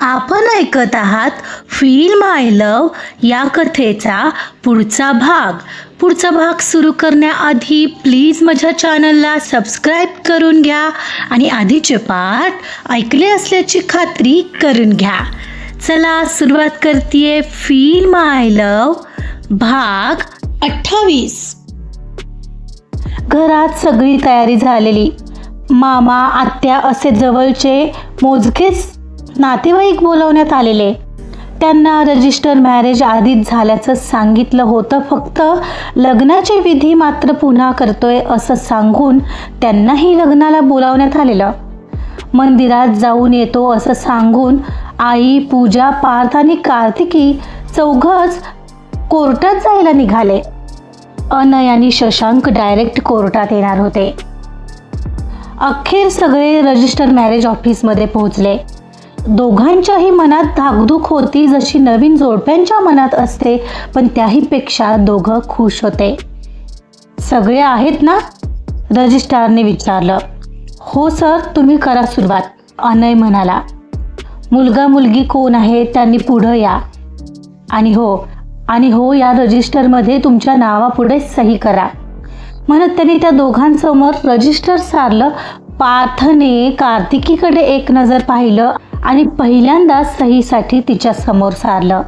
आपण ऐकत आहात फील माय लव्ह या कथेचा पुढचा भाग सुरू करण्याआधी प्लीज माझ्या चॅनलला सबस्क्राईब करून घ्या आणि आधीचे पाठ ऐकले असल्याची खात्री करून घ्या. चला सुरुवात करतेय फील माय लव्ह भाग 28. घरात सगळी तयारी झालेली. मामा आत्या असे जवळचे मोजकेच नातेवाईक बोलवण्यात आलेले. त्यांना रजिस्टर मॅरेज आधीच झाल्याचं सांगितलं होतं, फक्त लग्नाचे विधी मात्र पुन्हा करतोय असं सांगून त्यांनाही लग्नाला बोलावण्यात आलेलं. मंदिरात जाऊन येतो असं सांगून आई, पूजा, पार्थ आणि कार्तिकी चौघच कोर्टात जायला निघाले. अनय आणि शशांक डायरेक्ट कोर्टात येणार होते. अखेर सगळे रजिस्टर मॅरेज ऑफिसमध्ये पोहोचले. दोघांच्याही मनात धाकधूक होती, जशी नवीन जोडप्यांच्या मनात असते, पण त्याहीपेक्षा दोघं खुश होते. सगळे आहेत ना? रजिस्ट्रारने विचारलं. हो सर, तुम्ही करा सुरुवात, अनय म्हणाला. मुलगा मुलगी कोण आहे त्यांनी पुढं या. आणि हो या रजिस्टरमध्ये तुमच्या नावापुढे सही करा म्हणत त्यांनी त्या दोघांसमोर रजिस्टर सारलं. पार्थने कार्तिकीकडे एक नजर पाहिलं आणि पहिल्यांदा सहीसाठी तिच्या समोर सारलं.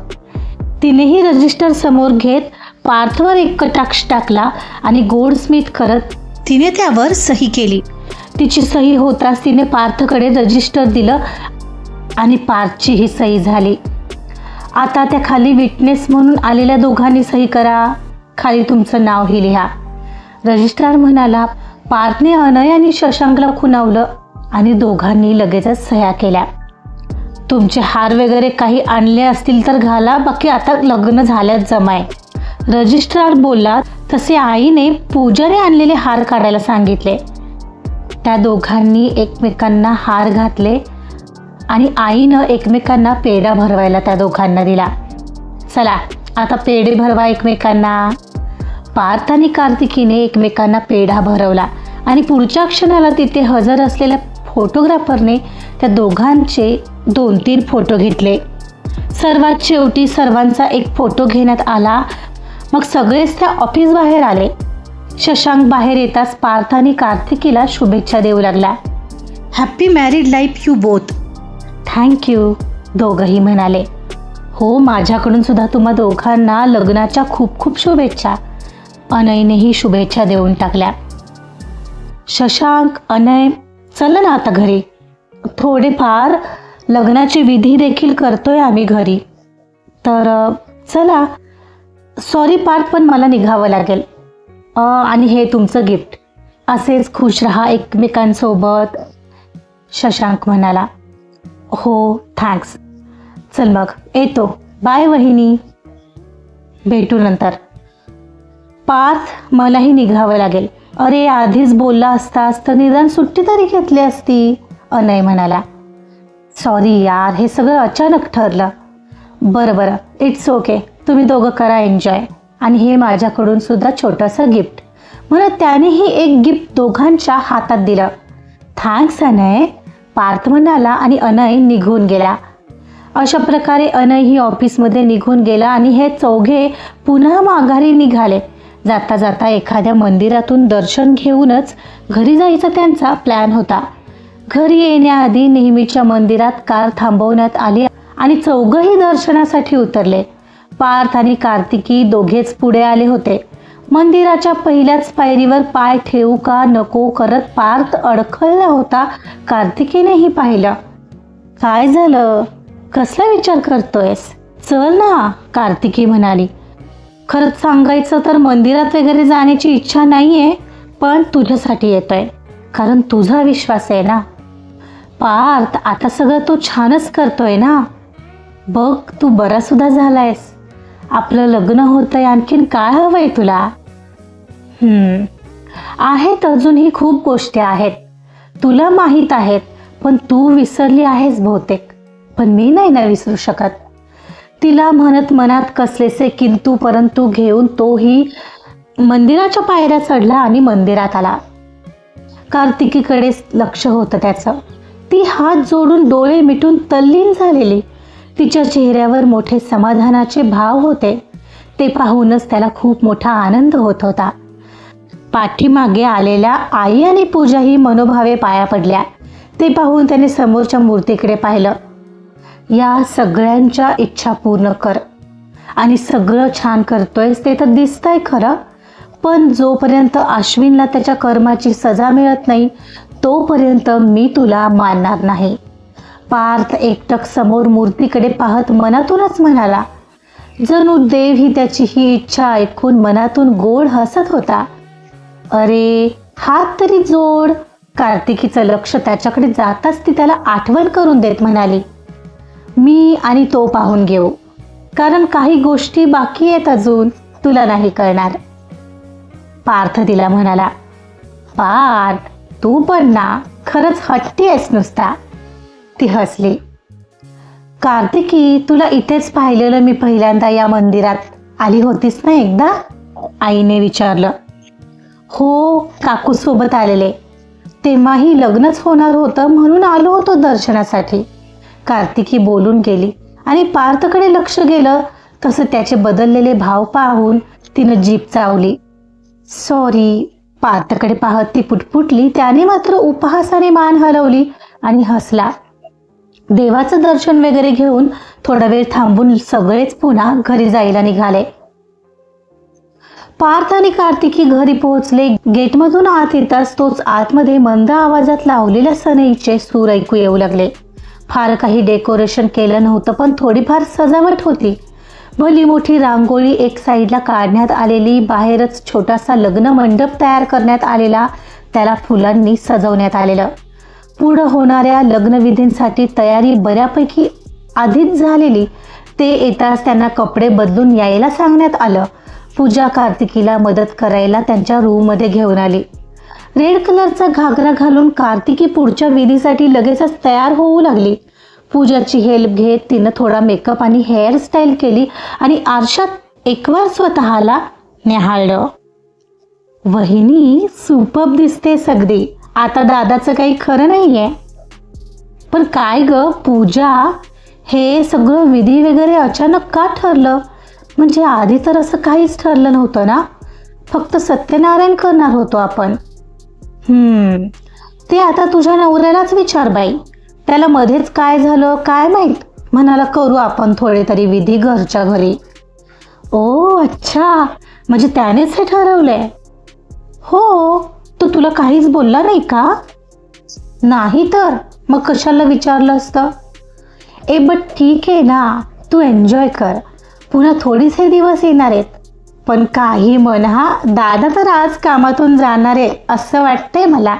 तिनेही रजिस्टर समोर घेत पार्थवर एक कटाक्ष टाकला आणि गोल्डस्मिथ करत तिने त्यावर सही केली. तिची सही होताच तिने पार्थकडे रजिस्टर दिलं आणि पार्थचीही सही झाली. आता त्या खाली विटनेस म्हणून आलेल्या दोघांनी सही करा. खाली तुमचं नावही लिहा. रजिस्ट्रार म्हणाला. पार्थने अनय आणि शशांकला खुणावलं आणि दोघांनी लगेचच सह्या केल्या. तुमचे हार वगैरे काही आणले असतील तर घाला, बाकी आता लग्न झाल्याच जमाय, रजिस्ट्रार बोलला. तसे आईने पूजाने आणलेले हार काढायला सांगितले. त्या दोघांनी एकमेकांना हार घातले आणि आईनं एकमेकांना पेढा भरवायला त्या दोघांना दिला. चला आता पेढे भरवा एकमेकांना. पार्थ आणि कार्तिकीने एकमेकांना पेढा भरवला आणि पुढच्या क्षणाला तिथे हजर असलेल्या फोटोग्राफरने त्या दोघांचे 2-3 फोटो घेतले. सर्वात शेवटी सर्वांचा एक फोटो घेण्यात आला. मग सगळेच त्या ऑफिस बाहेर आले. शशांक बाहेर येताच पार्थ आणि कार्तिकीला शुभेच्छा देऊ लागला. Happy married life you both. Thank you, दोघंही म्हणाले. हो, माझ्याकडून सुद्धा तुम्हा दोघांना लग्नाच्या खूप खूप शुभेच्छा. अनयनेही शुभेच्छा देऊन टाकल्या. शशांक, अनय, चला ना आता घरी. थोडेफार लग्नाचे विधी देखील करतोय आम्ही घरी, तर चला. सॉरी पार्थ, पण मला निघावं लागेल. आणि हे तुमचं गिफ्ट. असेच खुश राहा एकमेकांसोबत, शशांक म्हणाला. हो थँक्स. चल मग येतो. बाय वहिनी, भेटू नंतर. पार्थ, मलाही निघावं लागेल. अरे आधीच बोलला असतास तर निदान सुट्टी तरी घेतली असती, अनय म्हणाला. सॉरी यार, हे सगळं अचानक ठरलं. बरं, इट्स ओके. तुम्ही दोघं करा एन्जॉय. आणि हे माझ्याकडून सुद्धा छोटंसं गिफ्ट म्हणत त्यानेही एक गिफ्ट दोघांच्या हातात दिलं. थँक्स अनय, पार्थ म्हणाला आणि अनय निघून गेला. अशा प्रकारे अनयही ऑफिसमध्ये निघून गेला आणि हे चौघे पुन्हा माघारी निघाले. जाता जाता एखाद्या मंदिरातून दर्शन घेऊनच घरी जायचा त्यांचा प्लॅन होता. घरी येण्याआधी नेहमीच्या मंदिरात कार थांबवण्यात आली आणि चौघही दर्शनासाठी उतरले. पार्थ आणि कार्तिकी दोघेच पुढे आले होते. मंदिराच्या पहिल्याच पायरीवर पाय ठेवू का नको करत पार्थ अडखळला होता. कार्तिकीनेही पाहिलं. काय झालं, कसला विचार करतोयस? चल ना, कार्तिकी म्हणाली. खरंच सांगायचं तर मंदिरात वगैरे जाण्याची इच्छा नाहीये, पण तुझ्यासाठी येतोय, कारण तुझा विश्वास आहे ना. पार्थ, आता सगळं तू छानच करतोय ना. बघ, तू बरा सुद्धा झालायस. आपलं लग्न होतंय, आणखीन काय हवंय तुला? आहेत, अजूनही खूप गोष्टी आहेत, तुला माहीत आहेत, पण तू विसरली आहेस बहुतेक. पण मी नाही ना विसरू शकत. तिला म्हणत मनात कसलेसे किंतु परंतु घेऊन तोही मंदिराच्या पायऱ्या चढला आणि मंदिरात आला. कार्तिकीकडे लक्ष होतं त्याचं. ती हात जोडून डोळे मिटून तल्लीन झालेली. तिच्या चेहऱ्यावर मोठे समाधानाचे भाव होते. ते पाहूनच त्याला खूप मोठा आनंद होत होता. पाठीमागे आलेल्या आई आणि पूजाही मनोभावे पाया पडल्या. ते पाहून त्याने समोरच्या मूर्तीकडे पाहिलं. या सगळ्यांच्या इच्छा पूर्ण कर आणि सगळं छान करतोयस ते तर दिसतंय खरं, पण जोपर्यंत अश्विनला त्याच्या कर्माची सजा मिळत नाही तोपर्यंत मी तुला मानणार नाही. पार्थ एकटक समोर मूर्तीकडे पाहत मनातूनच म्हणाला. जणू देव ही त्याची ही इच्छा ऐकून मनातून गोड हसत होता. अरे हात तरी जोड. कार्तिकीचं लक्ष त्याच्याकडे जाताच ती त्याला आठवण करून देत म्हणाली, मी आणि तो पाहून घेऊ, कारण काही गोष्टी बाकी आहेत अजून, तुला नाही कळणार. पार्थ तिला म्हणाला. पार्थ तू पण ना खरंच हट्टी आहेस नुसता. ती हसली. कार्तिकी तुला इथेच पाहिलेलं मी पहिल्यांदा या मंदिरात. आली होतीस ना एकदा? आईने विचारलं. हो, काकू सोबत आलेले. तेव्हाही लग्नच होणार होतं म्हणून आलो होतो दर्शनासाठी. कार्तिकी बोलून गेली आणि पार्थकडे लक्ष गेलं तसं त्याचे बदललेले भाव पाहून तिनं जीभ चावली. सॉरी. पार्थकडे पाहत ती पुटपुटली. त्याने मात्र उपहासाने मान हलवली आणि हसला. देवाचं दर्शन वगैरे घेऊन थोडा वेळ थांबून सगळेच पुन्हा घरी जायला निघाले. पार्थ आणि कार्तिकी घरी पोहोचले. गेटमधून आत येताच तोच आतमध्ये मंद आवाजात लावलेल्या सनईचे सूर ऐकू येऊ लागले. फार काही डेकोरेशन केलं नव्हतं, पण थोडीफार सजावट होती. भली मोठी रांगोळी एक साईडला काढण्यात आलेली, बाहेरच छोटासा लग्न मंडप तयार करण्यात आलेला, त्याला फुलांनी सजवण्यात आलेलं. पुढं होणाऱ्या लग्नविधींसाठी तयारी बऱ्यापैकी आधीच झालेली. ते येताच त्यांना कपडे बदलून यायला सांगण्यात आलं. पूजा कार्तिकीला मदत करायला त्यांच्या रूममध्ये घेऊन आली. रेड कलरचा घागरा घालून कार्तिकी पुढच्या विधीसाठी लगेचच तयार होऊ लागली. पूजाची हेल्प घेत तिनं थोडा मेकअप आणि हेअरस्टाईल केली आणि आरशात एकवार स्वतःला निहाळलं. वहिनी सुपर्ब दिसते सगळी. आता दादाचं काही खरं नाहीये. पण काय ग पूजा, हे सगळं विधी वगैरे अचानक का ठरलं? म्हणजे आधी तर असं काहीच ठरलं नव्हतं ना, फक्त सत्यनारायण करणार होतो आपण. ते आता तुझ्या नवऱ्यालाच विचार बाई. त्याला मध्येच काय झालं काय माहीत, म्हणाला करू आपण थोडे तरी विधी घरच्या घरी. ओ अच्छा, म्हणजे त्यानेच हे ठरवलंय? हो. तो तुला काहीच बोलला नाही का? नाही तर मग कशाला विचारलं असतं? बट ठीक आहे ना, तू एन्जॉय कर. पुन्हा थोडेसे दिवस येणार आहेत. पण काही म्हणा, दादा तर आज कामातून जाणार आहे असं वाटतंय मला.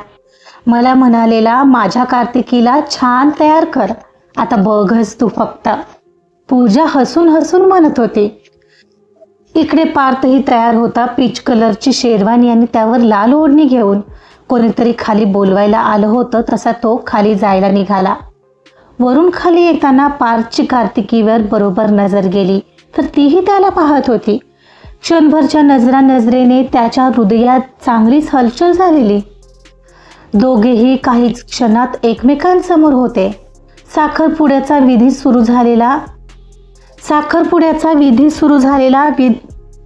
मला म्हणालेला माझ्या कार्तिकीला छान तयार कर, आता बघच तू फक्त. पूजा हसून हसून म्हणत होती. इकडे पार्थही तयार होता. पीच कलरची शेरवानी आणि त्यावर लाल ओढणी घेऊन. कोणीतरी खाली बोलवायला आलं होतं तसा तो खाली जायला निघाला. वरून खाली येताना पार्थची कार्तिकीवर बरोबर नजर गेली तर तीही त्याला पाहत होती. क्षणभरच्या नजरेने त्याच्या हृदयात चांगलीच हलचल झालेली. दोघेही काहीच क्षणात एकमेकांसमोर होते. साखरपुड्याचा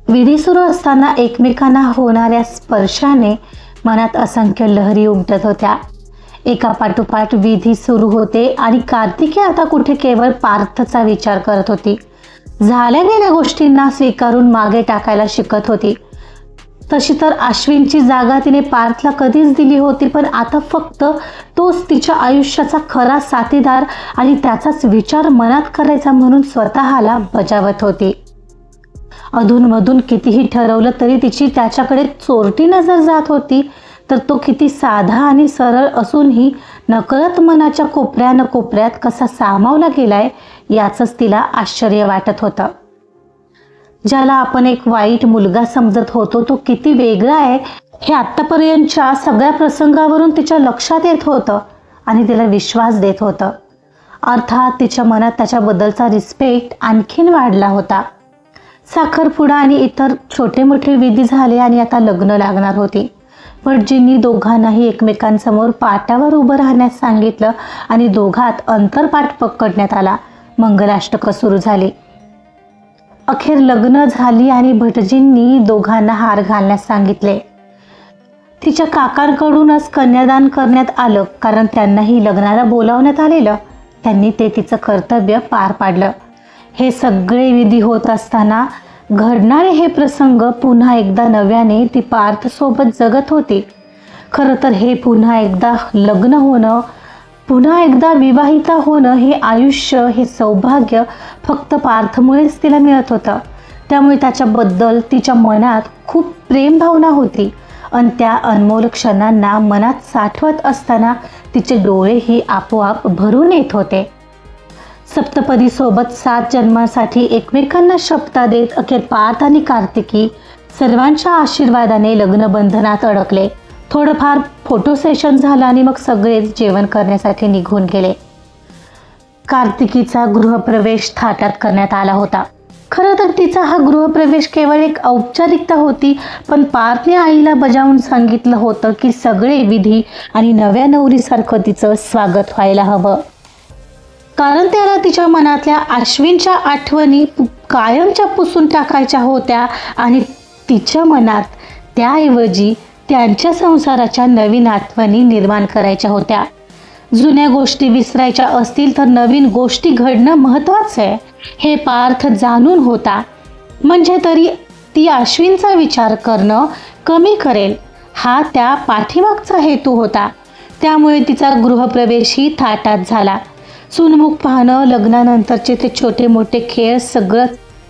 विधी सुरू असताना एकमेकांना होणाऱ्या स्पर्शाने मनात असंख्य लहरी उमटत होत्या. एका पाठोपाठ विधी सुरू होते आणि कार्तिकी आता कुठे केवळ पार्थचा विचार करत होती. झाल्या गेल्या गोष्टींना स्वीकारून मागे टाकायला शिकत होती. तशी तर अश्विनची जागा तिने पार्थला कधीच दिली होती, पण आता फक्त तोच तिच्या आयुष्याचा खरा साथीदार आणि त्याचाच विचार मनात करायचा म्हणून स्वतःला बजावत होती. अधूनमधून कितीही ठरवलं तरी तिची त्याच्याकडे चोरटी नजर जात होती. तर तो किती साधा आणि सरळ असूनही नकळत मनाच्या कोपऱ्यात कसा सामावला गेलाय याचंच तिला आश्चर्य वाटत होतं. ज्याला आपण एक वाईट मुलगा समजत होतो तो किती वेगळा आहे हे आत्तापर्यंतच्या सगळ्या प्रसंगावरून तिच्या लक्षात येत होतं आणि तिला विश्वास देत होतं. अर्थात तिच्या मनात त्याच्याबद्दलचा रिस्पेक्ट आणखीन वाढला होता. साखरपुडा आणि इतर छोटे मोठे विधी झाले आणि आता लग्न लागणार होती. भटजींनी दोघांनाही एकमेकांसमोर पाटावर उभं राहण्यास सांगितलं आणि दोघात अंतरपाठ पकडण्यात आला. मंगलाष्टकं सुरू झाली. अखेर लग्न झाली आणि भटजींनी दोघांना हार घालण्यास सांगितले. तिच्या काकांकडूनच कन्यादान करण्यात आलं, कारण त्यांनाही लग्नाला बोलावण्यात आलेलं. त्यांनी ते तिचं कर्तव्य पार पाडलं. हे सगळे विधी होत असताना घडणारे हे प्रसंग पुन्हा एकदा नव्याने ती पार्थसोबत जगत होती. खरं तर हे पुन्हा एकदा लग्न होणं, पुन्हा एकदा विवाहिता होणं, हे आयुष्य, हे सौभाग्य फक्त पार्थमुळेच तिला मिळत होतं. त्यामुळे त्याच्याबद्दल तिच्या मनात खूप प्रेम भावना होती आणि त्या अनमोल क्षणांना मनात साठवत असताना तिचे डोळेही आपोआप भरून येत होते. सप्तपदी सोबत 7 जन्मासाठी एकमेकांना शपथा देत अखेर पार्थ आणि कार्तिकी सर्वांच्या आशीर्वादाने लग्नबंधनात अडकले. थोडंफार फोटो सेशन झालं आणि मग सगळेच जेवण करण्यासाठी निघून गेले. कार्तिकीचा गृहप्रवेश थाटात करण्यात आला होता. खरं तर तिचा हा गृहप्रवेश केवळ एक औपचारिकता होती, पण पार्थने आईला बजावून सांगितलं होतं की सगळे विधी आणि नव्या नवरीसारखं तिचं स्वागत व्हायला हवं. कारण त्याला तिच्या मनातल्या अश्विनच्या आठवणी कायमच्या पुसून टाकायच्या होत्या आणि तिच्या मनात त्याऐवजी त्यांच्या संसाराच्या नवीन आठवणी निर्माण करायच्या होत्या. जुन्या गोष्टी विसरायच्या असतील तर नवीन गोष्टी घडणं महत्त्वाचं आहे हे पार्थ जाणून होता. म्हणजे तरी ती अश्विनचा विचार करणं कमी करेल हा त्या पाठीमागचा हेतू होता. त्यामुळे तिचा गृहप्रवेशही थाटात झाला. सुनमुख पाहणं, लग्नानंतरचे ते छोटे मोठे खेळ सगळं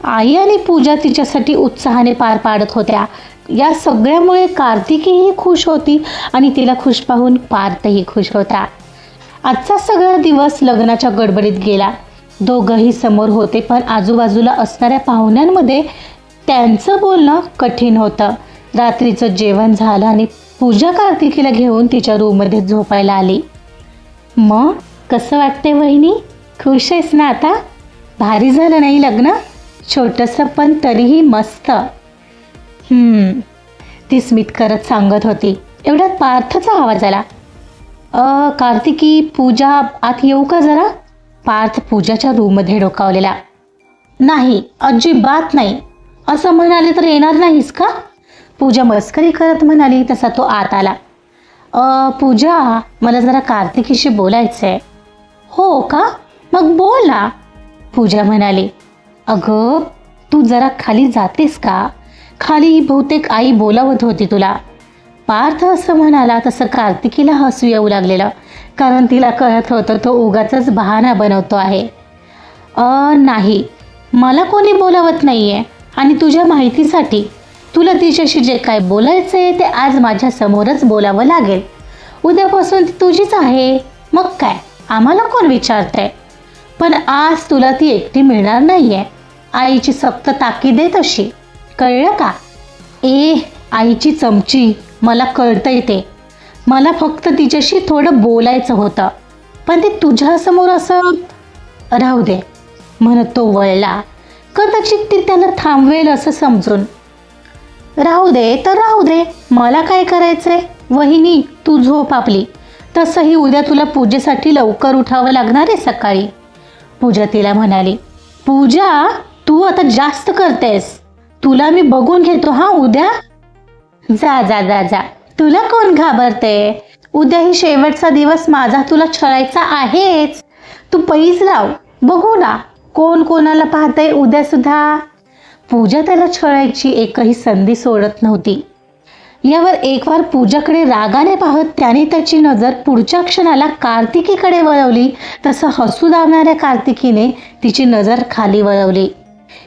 आई आणि पूजा तिच्यासाठी उत्साहाने पार पाडत होत्या. या सगळ्यामुळे कार्तिकीही खुश होती आणि तिला खुश पाहून पार्थही खुश होता. आजचा सगळा दिवस लग्नाच्या गडबडीत गेला. दोघंही समोर होते, पण आजूबाजूला असणाऱ्या पाहुण्यांमध्ये त्यांचं बोलणं कठीण होतं. रात्रीचं जेवण झालं आणि पूजा कार्तिकीला घेऊन तिच्या रूममध्ये झोपायला आली. मग कसं वाटते वहिनी? खुश आहेस ना आता? भारी झालं नाही लग्न? छोटंसं पण तरीही मस्त. ती स्मित करत सांगत होती. एवढ्यात पार्थचा आवाज आला. कार्तिकी, पूजा, आत येऊ का जरा? पार्थ पूजाच्या रूममध्ये डोकावलेला. नाही, अजिबात नाही. असं म्हणाले तर येणार नाहीस का? पूजा मस्करी करत म्हणाली. तसा तो आत आला. पूजा, मला जरा कार्तिकीशी बोलायचं आहे. हो का? मग बोल ना, पूजा म्हणाली. अगं, तू जरा खाली जातेस का? खाली बहुतेक आई बोलावत होती तुला. पार्थ असं म्हणाला तसं कार्तिकीला हसू येऊ लागलेलं, कारण तिला कळत होतं तो उगाचच बहाणा बनवतो आहे. नाही, मला कोणी बोलावत नाही आहे. आणि तुझ्या माहितीसाठी तुला तिच्याशी जे काय बोलायचं आहे ते आज माझ्यासमोरच बोलावं लागेल. उद्यापासून ती तुझीच आहे. मग काय, आम्हाला कोण विचारतंय? पण आज तुला ती एकटी मिळणार नाही आहे. आईची सक्त ताकीद आहे तशी, कळलं का? आईची चमची, मला कळतंय ते. मला फक्त तिच्याशी थोडं बोलायचं होतं, पण ते तुझ्यासमोर असं. राहू दे म्हणत तो वळला. कदाचित ती त्याला थांबवेल असं समजून. राहू दे तर राहू दे, मला काय करायचंय? वहिनी, तू झोप आपली. तसंही उद्या तुला पूजेसाठी लवकर उठावं लागणार आहे सकाळी, पूजा तिला म्हणाली. पूजा, तू आता जास्त करतेस. तुला मी बघून घेतो हा उद्या. जा जा जा जा, तुला कोण घाबरते? उद्याही शेवटचा दिवस माझा तुला छळायचा आहेच. तू पैस लाव, बघू ना कोण कोणाला पाहतंय उद्या सुद्धा. पूजा त्याला छळायची एकही संधी सोडत नव्हती. यावर एक वार पूजाकडे रागाने पाहत त्याने त्याची नजर पुढच्या क्षणाला कार्तिकीकडे वळवली. तसं हसू लागणाऱ्या कार्तिकीने तिची नजर खाली वळवली.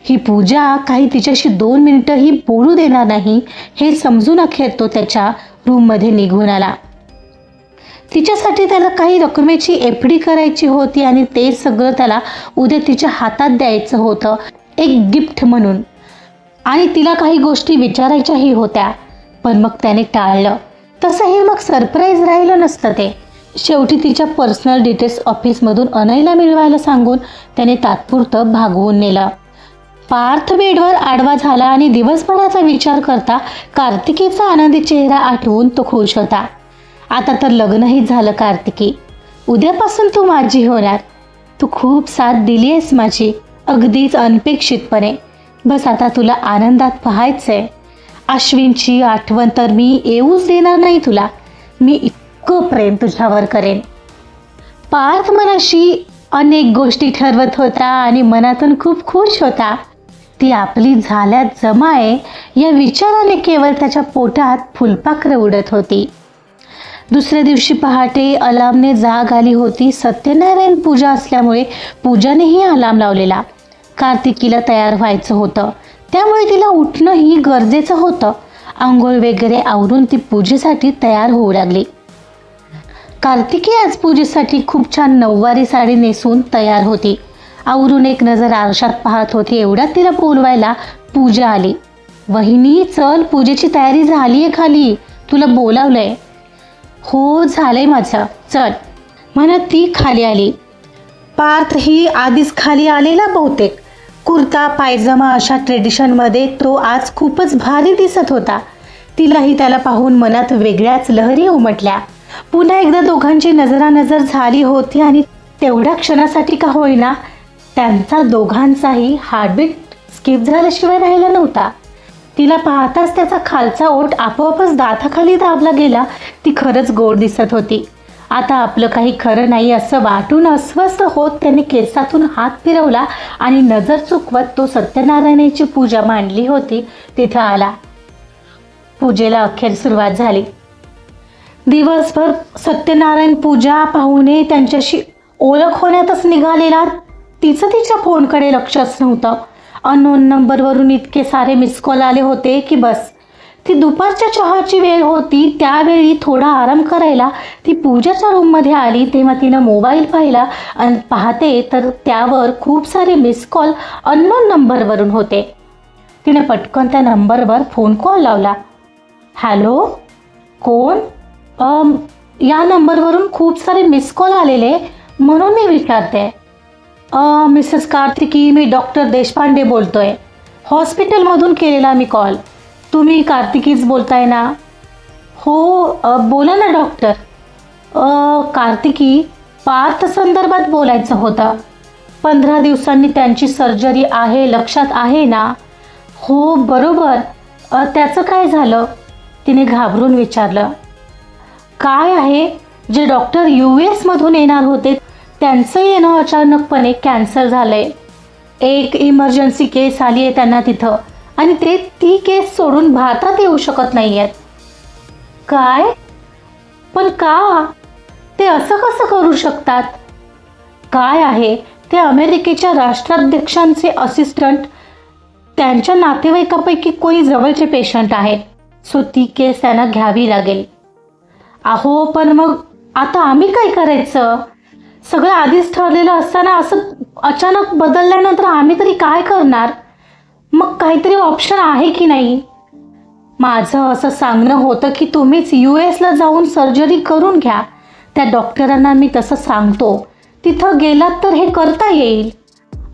ही पूजा काही तिच्याशी 2 मिनिटंही बोलू देणार नाही हे समजून अखेर तो त्याच्या रूममध्ये निघून आला. तिच्यासाठी त्याला काही रकमेची एफडी करायची होती आणि ते सगळं त्याला उद्या तिच्या हातात द्यायचं होतं, एक गिफ्ट म्हणून. आणि तिला काही गोष्टी विचारायच्याही होत्या, पण मग त्याने टाळलं. तसंही मग सरप्राईज राहिलं नसतं ते. शेवटी तिच्या पर्सनल डिटेल्स ऑफिसमधून अनयला मिळवायला सांगून त्याने तात्पुरतं भागवून नेलं. पार्थ बेडवर आडवा झाला आणि दिवसभराचा विचार करता कार्तिकीचा आनंदी चेहरा आठवून तो खुश होता. आता तर लग्नही झालं कार्तिकी. उद्यापासून तू माझी होणार. तू खूप साथ दिली आहेस माझी, अगदीच अनपेक्षितपणे. बस आता तुला आनंदात पाहायचंय. अश्विनची आठवण तर मी येऊच देणार नाही तुला. मी इतकं प्रेम तुझ्यावर करेन. पार्थ मनाशी अनेक गोष्टी ठरवत होता आणि मनातून खूप खुश होता. ती आपली झाल्यात जमा आहे या विचाराने केवळ त्याच्या पोटात फुलपाखरं उडत होती. दुसऱ्या दिवशी पहाटे अलार्मने जाग आली होती. सत्यनारायण पूजा असल्यामुळे पूजानेही अलार्म लावलेला. कार्तिकीला तयार व्हायचं होतं, त्यामुळे तिला उठणंही गरजेचं होतं. आंघोळ वगैरे आवरून ती पूजेसाठी तयार होऊ लागली. कार्तिकी आज पूजेसाठी खूप छान नऊवारी साडी नेसून तयार होती. आवरून एक नजर आरशात पाहत होती. एवढ्यात तिला बोलवायला पूजा आली. वहिनी चल, पूजेची तयारी झाली आहे खाली, तुला बोलावलंय. हो झालंय माझं, चल म्हणत ती खाली आली. पार्थ ही आधीच खाली आलेला बहुतेक. कुर्ता पायजमा अशा ट्रेडिशनमध्ये तो आज खूपच भारी दिसत होता. तिलाही त्याला पाहून मनात वेगळ्याच लहरी उमटल्या. पुन्हा एकदा दोघांची नजरानजर झाली होती आणि तेवढ्या क्षणासाठी का होईना त्यांचा दोघांचाही हार्टबीट स्किप झाल्याशिवाय राहिला नव्हता. तिला पाहताच त्याचा खालचा ओठ आपोआपच दाताखाली दाबला गेला. ती खरंच गोड दिसत होती. आता आपलं काही खरं नाही असं वाटून अस्वस्थ होत त्याने केसातून हात फिरवला आणि नजर चुकवत तो सत्यनारायणाची पूजा मांडली होती तिथं आला. पूजेला अखेर सुरुवात झाली. दिवसभर सत्यनारायण पूजा पाहुणे त्यांच्याशी ओळख होण्यातच निघालेला. तिचं तिच्या फोनकडे लक्षच नव्हतं. अननोन नंबरवरून इतके सारे मिस कॉल आले होते की बस. ती दुपारच्या चहाची वेळ होती. त्यावेळी थोडा आराम करायला ती पूजाच्या रूममध्ये आली. तेव्हा तिनं मोबाईल पाहिला आणि पाहते तर त्यावर खूप सारे मिस कॉल अननोन नंबरवरून होते. तिने पटकन त्या नंबरवर फोन कॉल लावला. हॅलो, कोण? या नंबरवरून खूप सारे मिस कॉल आलेले म्हणून मी विचारते. मिसेस कार्तिकी, मी डॉक्टर देशपांडे बोलतोय. हॉस्पिटलमधून केलेला मी कॉल. तुम्ही कार्तिकीच बोलताय ना? हो बोला ना डॉक्टर. कार्तिकी, पार्थ संदर्भात बोलायचं होतं. 15 दिवसांनी त्यांची सर्जरी आहे, लक्षात आहे ना? हो बरोबर. त्याचं काय झालं? तिने घाबरून विचारलं. काय आहे, जे डॉक्टर US मधून येणार होते त्यांचं येणं अचानकपणे कॅन्सल झालंय. एक इमर्जन्सी केस आली आहे त्यांना तिथं आणि ते ती केस सोडून भारतात येऊ शकत नाही आहेत. काय? पण का? ते असं कसं करू शकतात? काय आहे, ते अमेरिकेच्या राष्ट्राध्यक्षांचे असिस्टंट, त्यांच्या नातेवाईकापैकी कोणी जवळचे पेशंट आहेत. सो ती केस त्यांना घ्यावी लागेल. अहो पण मग आता आम्ही काय करायचं? सगळं आधीच ठरलेलं असताना असं अचानक बदलल्यानंतर आम्ही तरी काय करणार? मग काहीतरी ऑप्शन आहे की नाही? माझं असं सांगणं होतं की तुम्हीच US जाऊन सर्जरी करून घ्या. त्या डॉक्टरांना मी तसं सांगतो. तिथं गेलात तर हे करता येईल.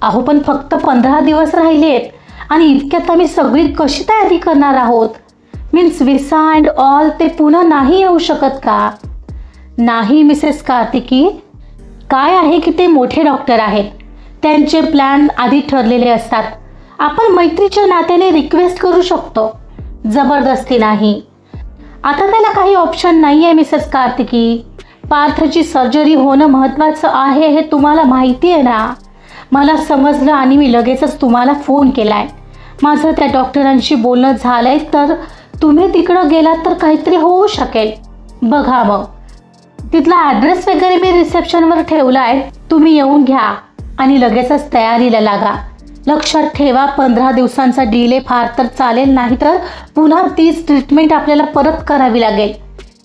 अहो पण फक्त 15 दिवस राहिलेत आणि इतक्यात आम्ही सगळी कशी तयारी करणार आहोत? मीन्स विसा अँड ऑल, ते पुन्हा नाही येऊ शकत का? नाही मिसेस कार्तिकी, काय आहे की ते मोठे डॉक्टर आहेत. त्यांचे प्लॅन आधी ठरलेले असतात. आपण मैत्रीच्या नात्याने रिक्वेस्ट करू शकतो, जबरदस्ती नाही. आता त्याला काही ऑप्शन नाही आहे मिसेस कार्तिकी. पार्थची सर्जरी होणं महत्त्वाचं आहे हे तुम्हाला माहिती आहे ना? मला समजलं आणि मी लगेचच तुम्हाला फोन केला आहे. माझं त्या डॉक्टरांशी बोलणं झालं आहे, तर तुम्ही तिकडं गेलात तर काहीतरी होऊ शकेल. बघा मग, तिथला ॲड्रेस वगैरे मी रिसेप्शनवर ठेवला आहे. तुम्ही येऊन घ्या आणि लगेचच तयारीला लागा. लक्षात ठेवा, 15 दिवसांचा डिले फार तर चालेल, नाही तर पुन्हा तीच ट्रीटमेंट आपल्याला परत करावी लागेल.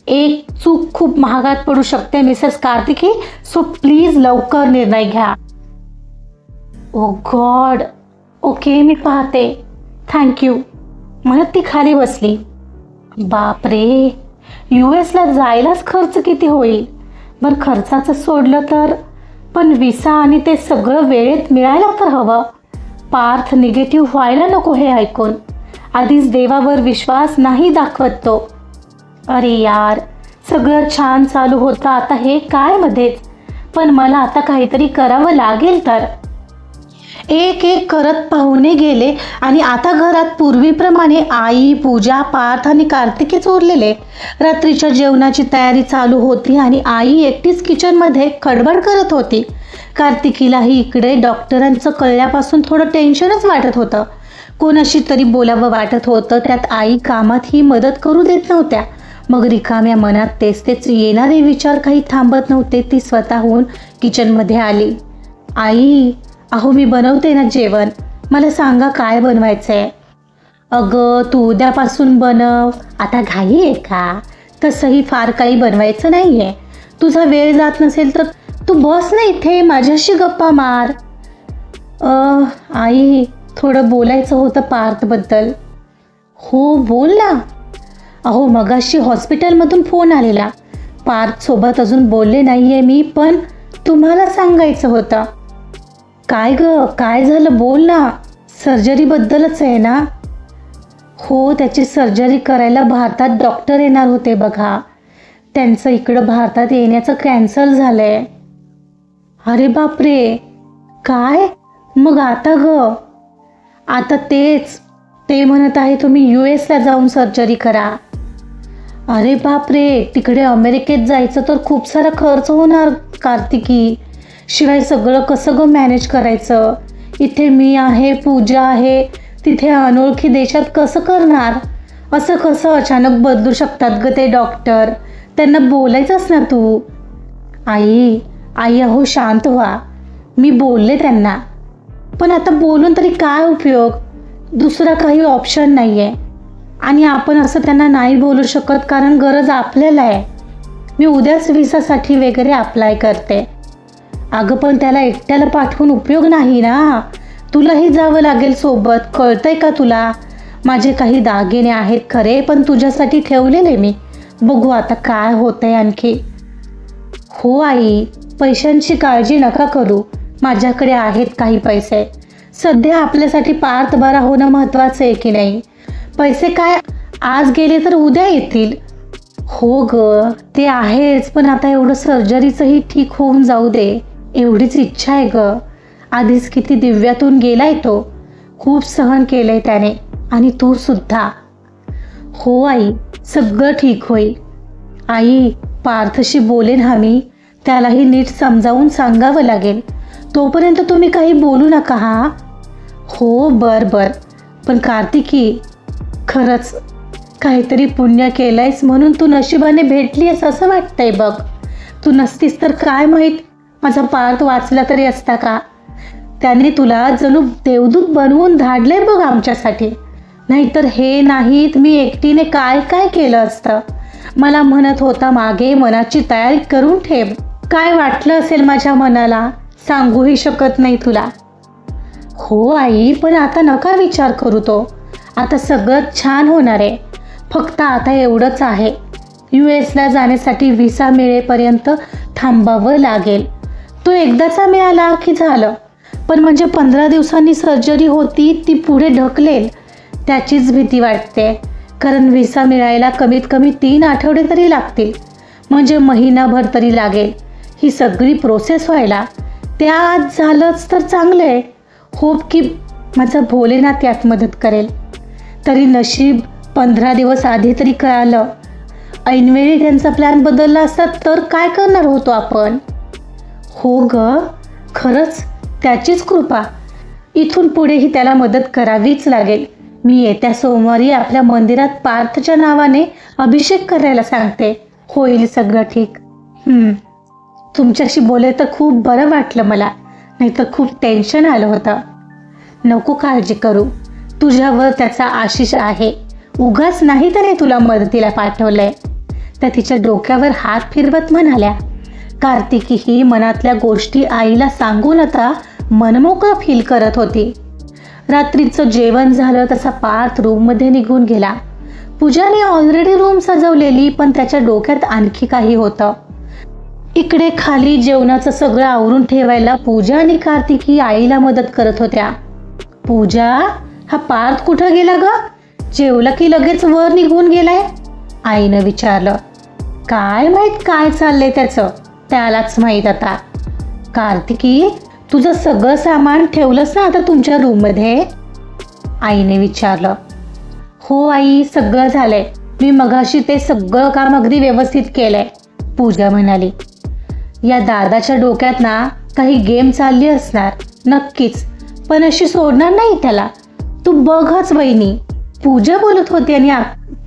एक चूक खूप महागात पडू शकते मिसेस कार्तिकी. सो प्लीज लवकर निर्णय घ्या. ओ गॉड, ओके मी पाहते, थँक्यू म्हणत ती खाली बसली. बापरे, US जायलाच खर्च किती होईल? बरं खर्चाचं सोडलं तर, पण विसा आणि ते सगळं वेळेत मिळायला तर हवं. पार्थ निगेटिव्ह व्हायला नको हे ऐकून. आधीच देवावर विश्वास नाही दाखवत तो. अरे यार, सगळं छान चालू होतं, आता हे काय मध्येच. पण मला आता काहीतरी करावं लागेल. तर एक एक करत पाहुणे गेले आणि आता घरात पूर्वीप्रमाणे आई, पूजा, पार्थ आणि कार्तिकीच उरलेले. रात्रीच्या जेवणाची तयारी चालू होती आणि आई एकटीच किचनमध्ये खडबड करत होती. कार्तिकीलाही इकडे डॉक्टरांचं कळल्यापासून थोडं टेन्शनच वाटत होतं. कोणाशी तरी बोलावं वाटत होतं. त्यात आई कामात ही मदत करू देत नव्हत्या. मग रिकाम्या मनात तेच येणारे विचार काही थांबत नव्हते. ती स्वतःहून किचनमध्ये आली. आई, अहो मी बनवते ना जेवण, मला सांगा काय बनवायचं आहे. अगं तू उद्यापासून बनव, आता घाई आहे का? तसंही फार काही बनवायचं नाही आहे. तुझा वेळ जात नसेल तर तू बस ना इथे, माझ्याशी गप्पा मार. आई, थोडं बोलायचं होतं पार्थबद्दल. हो बोल ना. अहो मगाशी हॉस्पिटलमधून फोन आलेला. पार्थसोबत अजून बोलले नाही आहे मी, पण तुम्हाला सांगायचं होतं. काय ग, काय झालं बोल ना. सर्जरीबद्दलच आहे ना? हो, त्याची सर्जरी करायला भारतात डॉक्टर येणार होते बघा. त्यांचं इकडं भारतात येण्याचं कॅन्सल झालं आहे. अरे बापरे, काय मग आता ग? आता ते म्हणत आहे तुम्ही US ला जाऊन सर्जरी करा. अरे बापरे, तिकडे अमेरिकेत जायचं तर खूप सारा खर्च होणार कार्तिकी. शिवाय सगळं कसं ग मॅनेज करायचं? इथे मी आहे, पूजा आहे, तिथे अनोळखी देशात कसं करणार? असं कसं अचानक बदलू शकतात ग ते डॉक्टर? त्यांना बोलायचंच ना तू. आई अहो शांत व्हा. मी बोलले त्यांना, पण आता बोलून तरी काय उपयोग? दुसरा काही ऑप्शन नाही आहे. आणि आपण असं त्यांना नाही बोलू शकत, कारण गरज आपल्याला आहे. मी उद्याच व्हिसासाठी वगैरे अप्लाय करते. अगं पण त्याला एकट्याला पाठवून उपयोग नाही ना, तुलाही जावं लागेल सोबत. कळतंय का तुला? माझे काही दागिने आहेत खरे, पण तुझ्यासाठी ठेवलेले मी. बघू आता काय होतंय आणखी. हो आई, पैशांची काळजी नका करू, माझ्याकडे आहेत काही पैसे. सध्या आपल्यासाठी पार्थ बरा होणं महत्त्वाचं आहे की नाही? पैसे काय आज गेले तर उद्या येतील. हो ग, ते आहेच, पण आता एवढं सर्जरीचंही ठीक होऊन जाऊ दे, एवढीच इच्छा आहे ग. आधीच किती दिव्यातून गेलाय तो, खूप सहन केलंय त्याने, आणि तू सुद्धा. हो आई, सगळं ठीक होईल. आई, पार्थशी बोलेन मी, त्यालाही नीट समजावून सांगावं लागेल. तोपर्यंत तुम्ही काही बोलू नका हा. हो बर. पण कार्तिकी, खरंच काहीतरी पुण्य केलंयस म्हणून तू नशिबाने भेटलीस असं वाटतंय बघ. तू नसतीस तर काय माहीत माझा पार्थ वाचला तरी असता का. त्याने तुला जणू देवदूत बनवून धाडले बघ आमच्यासाठी. नाहीतर हे नाहीत मी एकटीने काय काय केलं असतं. मला म्हणत होता मागे मनाची तयारी करून ठेव. काय वाटलं असेल माझ्या मनाला सांगूही शकत नाही तुला. हो आई, पण आता नका विचार करू तो. आता सगळं छान होणार आहे. फक्त आता एवढंच आहे, US ला जाण्यासाठी व्हिसा मिळेपर्यंत थांबावं लागेल. तो एकदाचा मिळाला की झालं. पण म्हणजे 15 दिवसांनी सर्जरी होती, ती पुढे ढकलेल त्याचीच भीती वाटते. कारण व्हिसा मिळायला कमीत कमी 3 आठवडे तरी लागतील, म्हणजे महिनाभर तरी लागेल ही सगळी प्रोसेस व्हायला. त्या आज झालंच तर चांगलं आहे. होप की माझा भोलेनाथ यात मदत करेल. तरी नशीब 15 दिवस आधी तरी कळालं. ऐनवेळी त्यांचा प्लॅन बदलला असता तर काय करणार होतो आपण. हो ग, खरंच त्याचीच कृपा. इथून पुढेही त्याला मदत करावीच लागेल. मी येत्या सोमवारी आपल्या मंदिरात पार्थच्या नावाने अभिषेक करायला सांगते. होईल सगळं ठीक. तुमच्याशी बोले तर खूप बरं वाटलं मला, नाहीतर खूप टेन्शन आलं होतं. नको काळजी करू, तुझ्यावर त्याचा आशिष आहे. उगाच नाही त्याने तुला मदतीला पाठवलंय. त्या तिच्या डोक्यावर हात फिरवत म्हणाल्या. कार्तिकी ही मनातल्या गोष्टी आईला सांगून आता मनमोकळं फील करत होती. रात्रीचं जेवण झालं तसा पार्थ रूममध्ये निघून गेला. पूजाने ऑलरेडी रूम सजवलेली, पण त्याच्या डोक्यात आणखी काही होतं. इकडे खाली जेवणाचं सगळं आवरून ठेवायला पूजा आणि कार्तिकी आईला मदत करत होत्या. पूजा, हा पार्थ कुठं गेला ग? जेवलं की लगेच वर निघून गेलाय? आईनं विचारलं. काय माहित काय चाललंय त्याचं, त्यालाच माहीत आता. कार्तिकी, तुझं सगळं सामान ठेवलंस ना आता तुमच्या रूममध्ये? आईने विचारलं. हो आई, सगळं झालंय. मी मगाशी ते सगळं काम अगदी व्यवस्थित केलंय, पूजा म्हणाली. या दादाच्या डोक्यात ना काही गेम चालली असणार नक्कीच, पण अशी सोडणार नाही त्याला. तू बघच वहिनी, पूजा बोलत होती आणि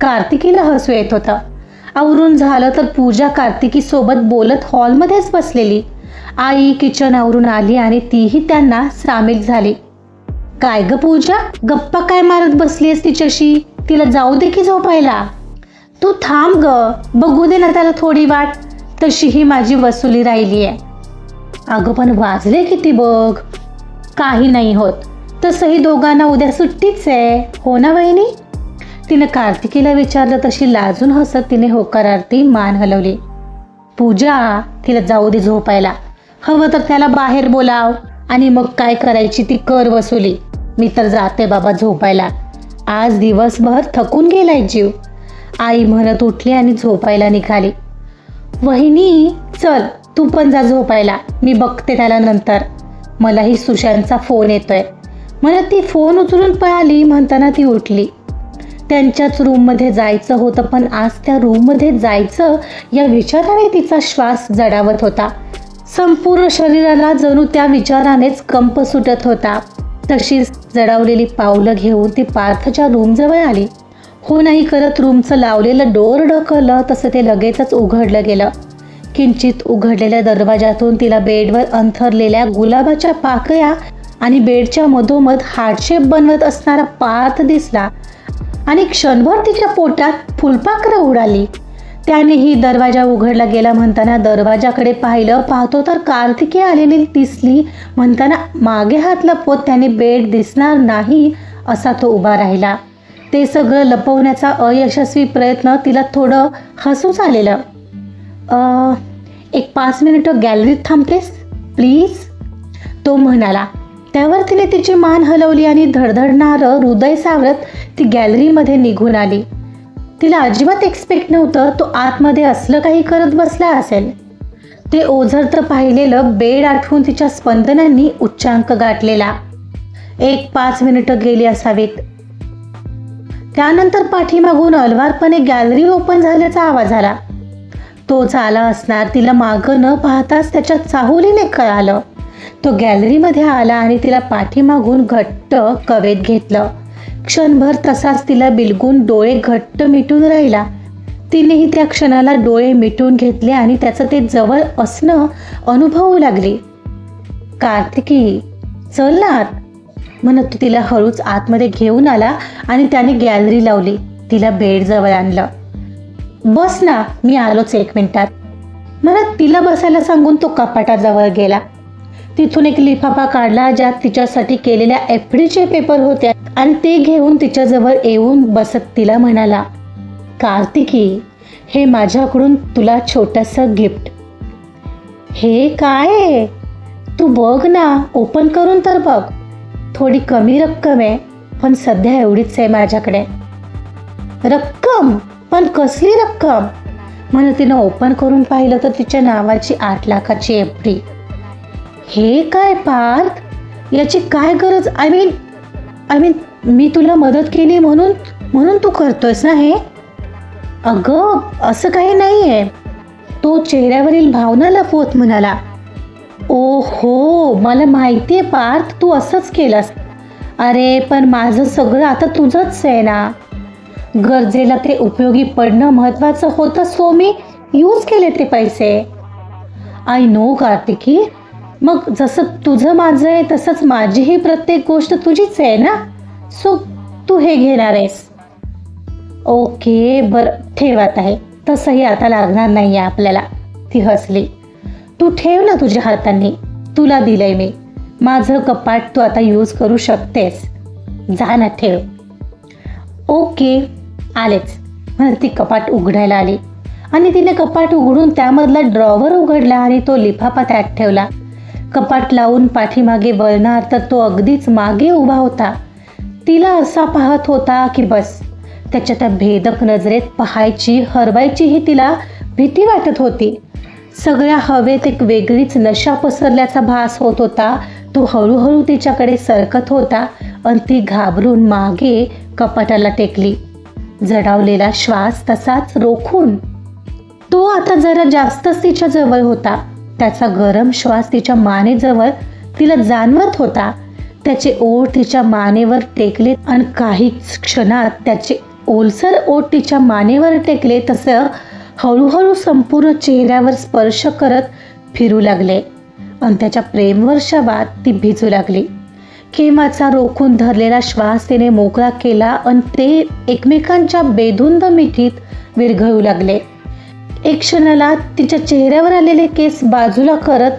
कार्तिकीला हसू येत होतं. आवरून झालं तर पूजा कार्तिकी सोबत बोलत हॉलमध्येच बसलेली. आई किचन आवरून आली आणि तीही त्यांना सामील झाली. काय ग पूजा, गप्पा काय मारत बसलीस तिच्याशी? तिला जाऊ दे की झोपायला. तू थांब ग, बघू दे ना त्याला थोडी वाट. तशीही माझी वसुली राहिली आहे. अगं पण वाजले किती बघ. काही नाही होत, तसंही दोघांना उद्या सुट्टीच आहे, हो ना वहिनी? तिने कार्तिकीला विचारलं. तशी लाजून हसत तिने होकारार्थी मान हलवली. पूजा, तिला जाऊ दे झोपायला. हवं तर त्याला बाहेर बोलाव आणि मग काय करायची ती कर वसुली. मी तर जाते बाबा झोपायला, आज दिवसभर थकून गेलाय जीव, आई म्हणत उठली आणि झोपायला निघाली. वहिनी चल, तू पण जा झोपायला, मी बघते त्याला नंतर. मलाही सुशांतचा फोन येतोय. मला ती फोन उचलून पळाली म्हणताना ती उठली. त्यांच्याच रूममध्ये जायचं होतं, पण आज त्या रूममध्ये जायचं या विचाराने तिचा श्वास जडावत होता. संपूर्ण शरीराला जणू त्या विचारानेच कंप सुटत होता. तशीच जडावलेली पावलं घेऊन ती पार्थच्या रूमजवळ आली. हो नाही करत रूमचं लावलेलं डोर ढकललं तसं ते लगेचच उघडलं गेलं. किंचित उघडलेल्या दरवाजातून तिला बेडवर अंथरलेल्या गुलाबाच्या पाकळ्या आणि बेडच्या मधोमध हार्टशेप बनवत असणारा पार्थ दिसला आणि क्षणभर तिच्या पोटात फुलपाखरं उडाली. त्यानेही दरवाजा उघडला गेला म्हणताना दरवाजाकडे पाहतो तर कार्तिकी आलेली दिसली म्हणताना मागे हात लपवत त्याने बेड दिसणार नाही असा तो उभा राहिला. ते सगळं लपवण्याचा अयशस्वी प्रयत्न तिला थोडं हसूच आलेलं. 5 मिनिटं गॅलरीत थांबतेस प्लीज, तो म्हणाला. त्यावर तिने तिची मान हलवली आणि धडधडणारं हृदय सावरत ती गॅलरीमध्ये निघून आली. तिला अजिबात एक्सपेक्ट नव्हतं तो आतमध्ये असलं काही करत बसला असेल. ते ओझरतं पाहिलेलं बेड आठवून तिच्या स्पंदनांनी उच्चांक गाठलेला. 5 मिनिटं गेली असावीत. त्यानंतर पाठीमागून अलवारपणे गॅलरी ओपन झाल्याचा आवाज आला. तोच आला असणार. तिला मागं न पाहताच त्याच्या चाहुलीने कळालं. तो गॅलरीमध्ये आला आणि तिला पाठीमागून घट्ट कवेत घेतलं. क्षणभर तसाच तिला बिलगून डोळे घट्ट मिटून राहिला. तिनेही त्या क्षणाला डोळे मिटून घेतले आणि त्याचं ते जवळ असणं अनुभवू लागली. कार्तिकी चल ना आत, म्हणत तो तिला हळूच आतमध्ये घेऊन आला आणि त्याने गॅलरी लावली. तिला बेडजवळ आणलं. बस ना, मी आलोच 1 मिनिटात, म्हणत तिला बसायला सांगून तो कपाटाजवळ गेला. तिथून एक लिफाफा काढला ज्यात तिच्यासाठी केलेल्या एफडीचे पेपर होते आणि ते घेऊन तिच्याजवळ येऊन बसत तिला म्हणाला. कार्तिकी, हे माझ्याकडून तुला छोटंसं गिफ्ट. हे काय आहे? तू बघ ना, ओपन करून तर बघ. थोडी कमी रक्कम आहे, पण सध्या एवढीच आहे माझ्याकडे. रक्कम? पण कसली रक्कम? म्हणून तिनं ओपन करून पाहिलं तर तिच्या नावाची 8 लाखाची एफडी. हे काय पार्थ, याची काय गरज? आय मीन मी तुला मदत केली म्हणून तू करतोयस ना हे? अगं असं काही नाही आहे, तो चेहऱ्यावरील भावना लपवत म्हणाला. ओहो, मला माहिती आहे पार्थ, तू असंच केलंस. अरे पण माझं सगळं आता तुझंच आहे ना. गरजेला ते उपयोगी पडणं महत्त्वाचं होतं, सो मी यूज केले ते पैसे. आय नो कार्तिकी, मग जसं तुझं माझं आहे तसंच माझीही प्रत्येक गोष्ट तुझीच आहे ना, सो तू हे घेणार आहेस. ओके बरं, ठेवत आहे. तसंही आता लागणार नाही आहे आपल्याला. ती हसली. तू ठेव ना तुझ्या हातांनी, तुला दिलंय मी. माझं कपाट तू आता यूज करू शकतेस. जा ना, ठेव. ओके आलेच, म्हणून ती कपाट उघडायला आली आणि तिने कपाट उघडून त्यामधला ड्रॉवर उघडला आणि तो लिफाफा त्यात ठेवला. कपाट लावून पाठीमागे वळणार तर तो अगदीच मागे उभा होता. तिला असा पाहत होता की बस, त्याच्या त्या भेदक नजरेत पाहायची हरवायचीही तिला भीती वाटत होती. सगळ्या हवेत एक वेगळीच नशा पसरल्याचा भास होत होता. तो हळूहळू तिच्याकडे सरकत होता आणि ती घाबरून मागे कपाटाला टेकली, जडावलेला श्वास तसाच रोखून. तो आता जरा जास्तच तिच्या जवळ होता. त्याचा गरम श्वास तिच्या मानेजवळ तिला जाणवत होता. त्याचे ओठ तिच्या मानेवर टेकले आणि काहीच क्षणात त्याचे ओलसर ओठ तिच्या मानेवर टेकले तसं हळूहळू संपूर्ण चेहऱ्यावर स्पर्श करत फिरू लागले आणि त्याच्या प्रेमवर्षावात ती भिजू लागली. खेमाचा रोखून धरलेला श्वास तिने मोकळा केला आणि ते एकमेकांच्या बेधुंद मिठीत विरघळू लागले. एक क्षणाला तिच्या चेहऱ्यावर आलेले केस बाजूला करत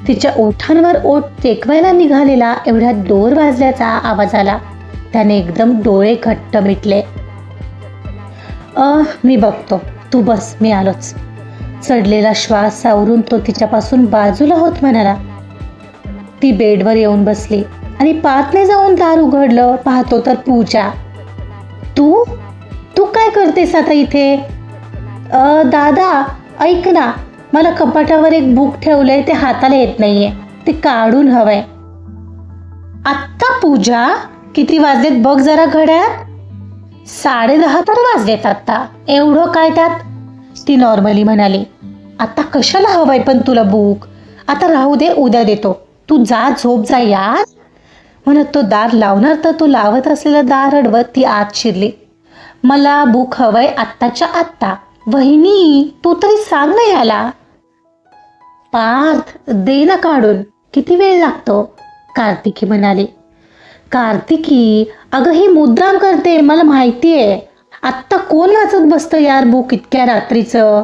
तिच्या ओठांवर ओठ टेकवायला निघालेला एवढ्यात डोर वाजल्याचा आवाज आला. त्याने एकदम डोळे घट्ट मिटले. मी बघतो, तू बस, मी आलोच. चढलेला श्वास सावरून तो तिच्यापासून बाजूला होत म्हणाला. ती बेडवर येऊन बसली आणि पार्थने जाऊन दार उघडलं. पाहतो तर पूजा. तू तू काय करतेस आता इथे? दादा ऐक ना, मला कपाटावर एक बुक ठेवलंय, ते हाताला येत नाहीये, ते काढून हवंय. आत्ता पूजा? किती वाजलेत बघ जरा घड्याळात. 10:30 तर वाजलेत आत्ता. एवढं काय त्यात? ती नॉर्मली म्हणाली. आता कशाला हवंय पण तुला बुक? आता राहू दे, उद्या देतो. तू जा, झोप जा यार. म्हणत तो दार लावणार तर तो लावत असलेलं दार अडवत ती आत शिरली. मला बुक हवंय आत्ताच्या आत्ता. वहिनी तू तरी सांग ना याला. पार्थ दे ना काढून, किती वेळ लागतो? कार्तिकी म्हणाली. कार्तिकी अगं ही मुद्दाम करते, मला माहितीये. आत्ता कोण वाचत बसतं यार बुक इतक्या रात्रीचं?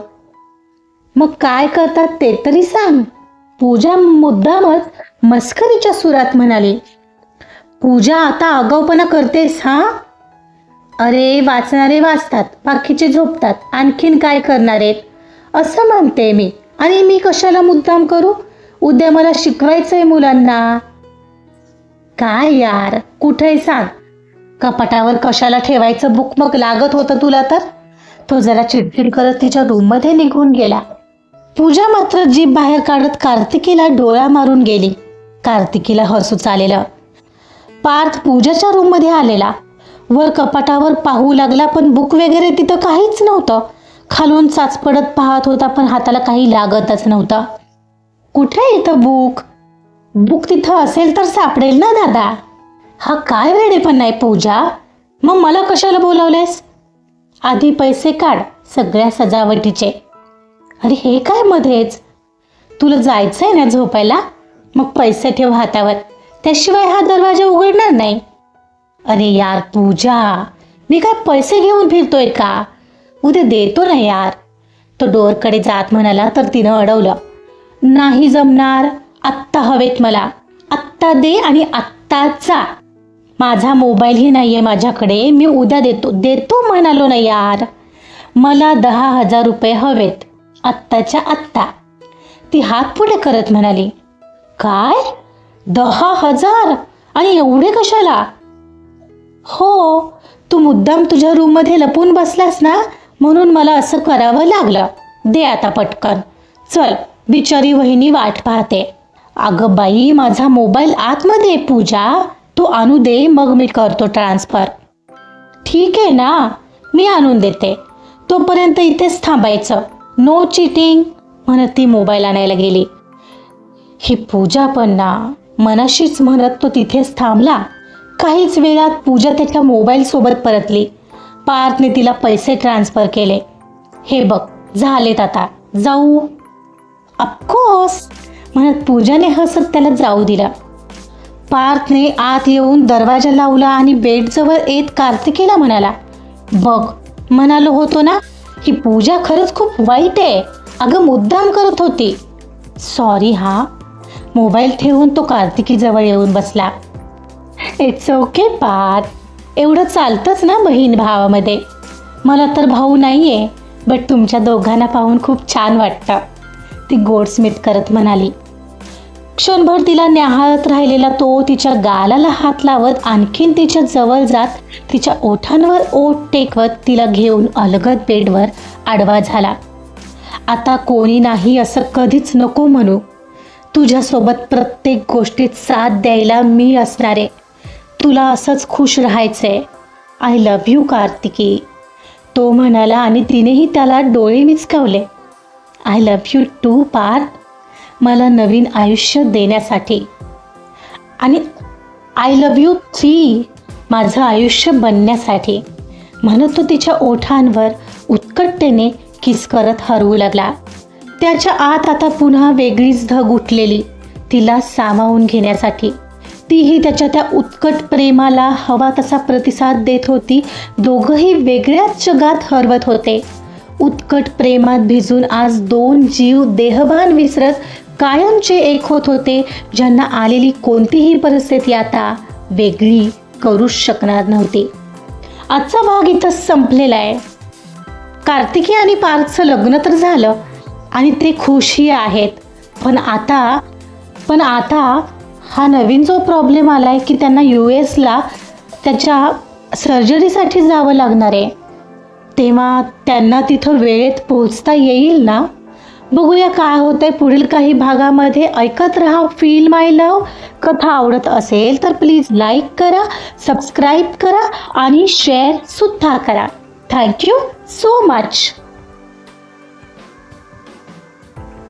मग काय करतात ते तरी सांग. पूजा मुद्दामच मस्करीच्या सुरात म्हणाली. पूजा आता आगाऊपणा करतेस हा? अरे वाचणारे वाचतात, बाकीचे झोपतात, आणखीन काय करणार आहेत असं म्हणते मी. आणि मी कशाला मुद्दाम करू? उद्या मला शिकवायचंय मुलांना. काय यार, कुठे सांग. कपाटावर कशाला ठेवायचं बुक मग लागत होतं तुला तर? तो जरा चिडचिड करत तिच्या रूममध्ये निघून गेला. पूजा मात्र जीभ बाहेर काढत कार्तिकीला डोळा मारून गेली. कार्तिकीला हसूच आलेलं. पार्थ पूजाच्या रूममध्ये आलेला. वर कपाटावर पाहू लागला पण बुक वगैरे तिथं काहीच नव्हतं. खालून चाचपडत पाहत होता पण हाताला काही लागतच नव्हतं. कुठे इथं बुक? बुक तिथं असेल तर सापडेल ना दादा. हा काय वेडे पण नाही पूजा. मग मला कशाला बोलावलेस? आधी पैसे काढ सगळ्या सजावटीचे. अरे हे काय मध्येच? तुला जायचंय ना झोपायला? मग पैसे ठेव हातावर, त्याशिवाय हा दरवाजा उघडणार नाही. अरे यार पूजा, मी काय पैसे घेऊन फिरतोय का? उद्या देतो ना यार. तो डोरकडे जात म्हणाला तर तिनं अडवलं. नाही जमणार, आत्ता हवेत मला. आत्ता दे आणि आत्ता जा. माझा मोबाईलही नाहीये माझ्याकडे, मी उद्या देतो म्हणालो ना यार. मला 10,000 रुपये हवेत आत्ताच्या आत्ता. ती हात पुढे करत म्हणाली. काय? 10,000? आणि एवढे कशाला? हो, तू मुद्दाम तुझ्या रूममध्ये लपून बसलास ना, म्हणून मला असं करावं लागलं. दे आता पटकन. चल, बिचारी वहिनी वाट पाहते. अगं बाई, माझा मोबाईल आतमध्ये पूजा, तू आणू दे, मग मी करतो ट्रान्सफर. ठीक आहे ना, मी आणून देते. तोपर्यंत इथेच थांबायचं. नो चिटिंग म्हणत ती मोबाईल आणायला गेली. ही पूजा पण ना, मनाशीच म्हणत तो तिथेच थांबला. काहीच वेळात पूजा त्याच्या मोबाईल सोबत परतली. पार्थने तिला पैसे ट्रान्सफर केले. हे बघ झालेत, आता जाऊ? ऑफकोर्स म्हणत पूजाने हसत त्याला जाऊ दिला. पार्थने आत येऊन दरवाजा लावला आणि बेडजवळ येत कार्तिकीला म्हणाला. बघ म्हणालो होतो ना, ही पूजा खरंच खूप वाईट आहे. अगं मुद्दाम करत होती. सॉरी हा. मोबाईल ठेवून तो कार्तिकीजवळ येऊन बसला. इट्स ओके पार्थ, एवढं चालतंच ना बहीण भावामध्ये. मला तर भाऊ नाहीये, बट तुमच्या दोघांना पाहून खूप छान वाटतं, ती गोडस्मित करत म्हणाली. क्षणभर तिला न्याहाळत राहिलेला तो तिच्या गालाला हात लावत आणखीन तिच्या जवळ जात तिच्या ओठांवर ओठ टेकवत तिला घेऊन अलगद बेडवर आडवा झाला. आता कोणी नाही असं कधीच नको म्हणू. तुझ्यासोबत प्रत्येक गोष्टीत साथ द्यायला मी असणार आहे. तुला असंच खुश राहायचंय. आय लव्ह यू कार्तिकी, तो म्हणाला आणि तिनेही त्याला डोळे मिचकावले. I love you too Parth, मला नवीन आयुष्य देण्यासाठी. आणि आय लव्ह यू थ्री, माझं आयुष्य बनण्यासाठी म्हणत तो तिच्या ओठांवर उत्कटतेने किस करत हरवू लागला. त्याच्या आत आता पुन्हा वेगळीच धग उठलेली तिला सामावून घेण्यासाठी. तीही त्याच्या त्या उत्कट प्रेमाला हवा तसा प्रतिसाद देत होती. दोघंही वेगळ्याच जगात हरवत होते. उत्कट प्रेमात भिजून आज दोन जीव देहभान विसरत कायमचे एक होत होते, ज्यांना आलेली कोणतीही परिस्थिती आता वेगळी करूच शकणार नव्हती. आजचा भाग इथंच संपलेला आहे. कार्तिकी आणि पार्थचं लग्न तर झालं आणि ते खुशही आहेत. पण आता हा नवीन जो प्रॉब्लेम आला आहे की त्यांना US त्याच्या सर्जरीसाठी जावं लागणार आहे. तेव्हा त्यांना तिथं वेळेत पोहोचता येईल ना? बघूया काय होतंय पुढील काही भागामध्ये. ऐकत राहा फील माय लव्ह. कथा आवडत असेल तर प्लीज लाईक करा, सबस्क्राईब करा आणि शेअर सुद्धा करा. Thank you so much.